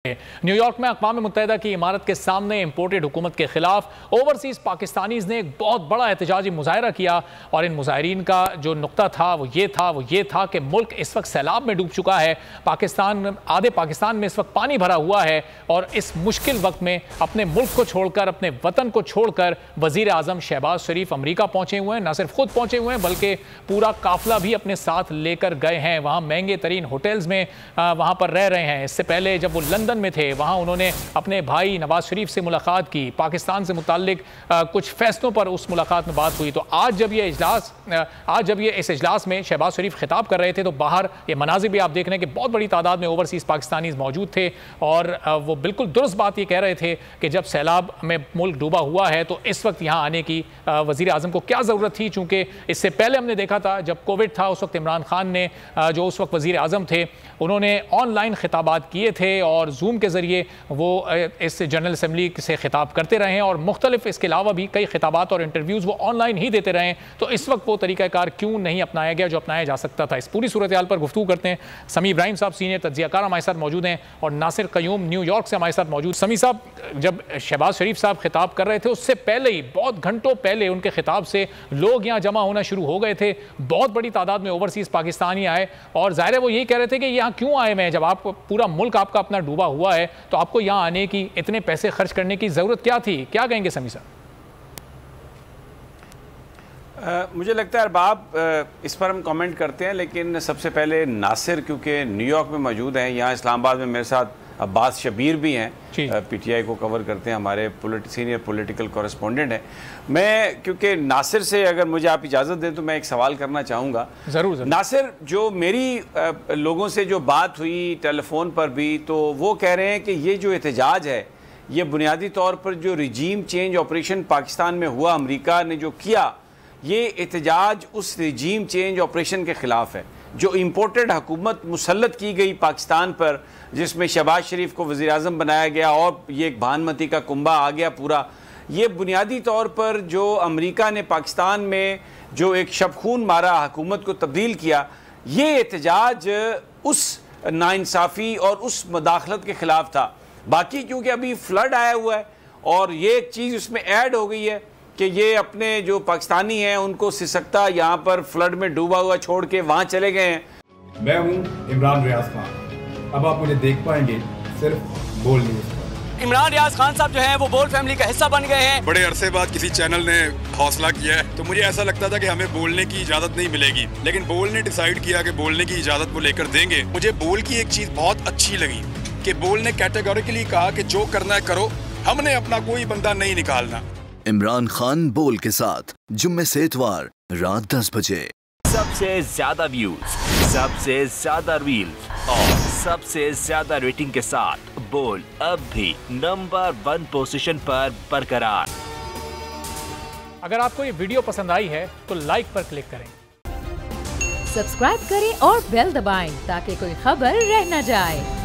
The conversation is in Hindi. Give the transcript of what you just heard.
न्यूयॉर्क में अक़वाम मुत्तहिदा की इमारत के सामने इम्पोर्टेड हुकूमत के खिलाफ ओवरसीज पाकिस्तानीज़ ने एक बहुत बड़ा एहतजाजी मुजाहरा किया और इन मुजाहरीन का जो नुक्ता था वो ये था कि मुल्क इस वक्त सैलाब में डूब चुका है। आधे पाकिस्तान में इस वक्त पानी भरा हुआ है और इस मुश्किल वक्त में अपने मुल्क को छोड़कर, अपने वतन को छोड़कर वज़ीर आज़म शहबाज शरीफ अमरीका पहुँचे हुए हैं। न सिर्फ खुद पहुँचे हुए हैं बल्कि पूरा काफिला भी अपने साथ लेकर गए हैं। वहाँ महंगे तरीन होटल्स में वहाँ पर रह रहे हैं। इससे पहले जब वो लंदन में थे वहां उन्होंने अपने भाई नवाज शरीफ से मुलाकात की, पाकिस्तान से मुताल्लिक कुछ फैसलों पर उस मुलाकात में बात हुई। तो आज जब ये इस इजलास में शहबाज शरीफ खिताब कर रहे थे तो बाहर ये मनाजिर भी आप देख रहे हैं कि बहुत बड़ी तादाद में ओवरसीज़ पाकिस्तानी मौजूद थे और वो बिल्कुल दुरुस्त बात ये कह रहे थे कि जब सैलाब में मुल्क डूबा हुआ है तो इस वक्त यहाँ आने की वज़ीर आज़म को क्या ज़रूरत थी। चूँकि इससे पहले हमने देखा था जब कोविड था उस वक्त इमरान खान ने, जो उस वक्त वज़ीर आज़म थे, उन्होंने ऑनलाइन खिताबात किए थे और जूम के ज़रिए वो इस जनरल असम्बली से खिताब करते रहे हैं और मुख्तलिफ इसके अलावा भी कई खिताबात और इंटरव्यूज़ वो ऑनलाइन ही देते रहे। तो इस वक्त वो तरीक़ाकार क्यों नहीं अपनाया गया जो अपनाया जा सकता था। इस पूरी सूरत हाल पर गुफ्तगू करते हैं। समी इब्राहिम साहब सीनियर तज्ज़ियाकार हमारे साथ मौजूद हैं और नासिर क़य्यूम न्यूयॉर्क से हमारे साथ मौजूद। समी साहब, जब शहबाज शरीफ साहब खिताब कर रहे थे उससे पहले ही, बहुत घंटों पहले उनके खिताब से लोग यहाँ जमा होना शुरू हो गए थे। बहुत बड़ी तादाद में ओवरसीज़ पाकिस्तानी आए और ज़ाहिर है वो यही कह रहे थे कि यहाँ क्यों आए मैं, जब आप पूरा मुल्क आपका अपना डूबा हुआ है तो आपको यहाँ आने की, इतने पैसे खर्च करने की ज़रूरत क्या थी। क्या कहेंगे समी साहब? मुझे लगता है अरबाब इस पर हम कमेंट करते हैं, लेकिन सबसे पहले नासिर क्योंकि न्यूयॉर्क में मौजूद हैं, यहाँ इस्लामाबाद में मेरे साथ अब्बास शबीर भी हैं, पीटीआई को कवर करते हैं, हमारे सीनियर पॉलिटिकल कॉरेस्पोंडेंट हैं। मैं क्योंकि नासिर से अगर मुझे आप इजाज़त दें तो मैं एक सवाल करना चाहूँगा। ज़रूर। नासिर, जो मेरी लोगों से जो बात हुई टेलीफोन पर भी, तो वो कह रहे हैं कि ये जो एहतजाज है ये बुनियादी तौर पर जो रिजीम चेंज ऑपरेशन पाकिस्तान में हुआ, अमरीका ने जो किया, ये एहतजाज उस रिजीम चेंज ऑपरेशन के ख़िलाफ़ है जो इम्पोर्टेड हुकूमत मुसल्लत की गई पाकिस्तान पर, जिसमें शहबाज शरीफ को वज़ीर आज़म बनाया गया और ये एक भानमती का कुंबा आ गया पूरा। ये बुनियादी तौर पर जो अमरीका ने पाकिस्तान में जो एक शबखून मारा, हुकूमत को तब्दील किया, ये एहतजाज उस नाइंसाफ़ी और उस मदाखलत के ख़िलाफ़ था। बाकी क्योंकि अभी फ्लड आया हुआ है और ये एक चीज़ उसमें ऐड हो गई है कि ये अपने जो पाकिस्तानी हैं उनको सिसकता यहाँ पर फ्लड में डूबा हुआ छोड़ के वहाँ चले गए हैं। मैं हूँ इमरान रियाज खान, अब आप मुझे देख पाएंगे सिर्फ बोल न्यूज़ पर। इमरान रियाज खान साहब जो हैं वो बोल फैमिली का हिस्सा बन गए हैं। बड़े अरसे बाद किसी चैनल ने हौसला किया है, तो मुझे ऐसा लगता था कि हमें बोलने की इजाजत नहीं मिलेगी, लेकिन बोल ने डिसाइड किया कि बोलने की इजाजत वो लेकर देंगे। मुझे बोल की एक चीज बहुत अच्छी लगी कि बोल ने कैटेगोरिकली कहा कि जो करना है करो, हमने अपना कोई बंदा नहीं निकालना। इमरान खान बोल के साथ जुम्मे से इतवार रात 10 बजे। सबसे ज्यादा व्यूज, सबसे ज्यादा रील्स और सबसे ज्यादा रेटिंग के साथ बोल अब भी नंबर 1 पोजीशन पर बरकरार। अगर आपको ये वीडियो पसंद आई है तो लाइक पर क्लिक करें, सब्सक्राइब करें और बेल दबाएं ताकि कोई खबर रह न जाए।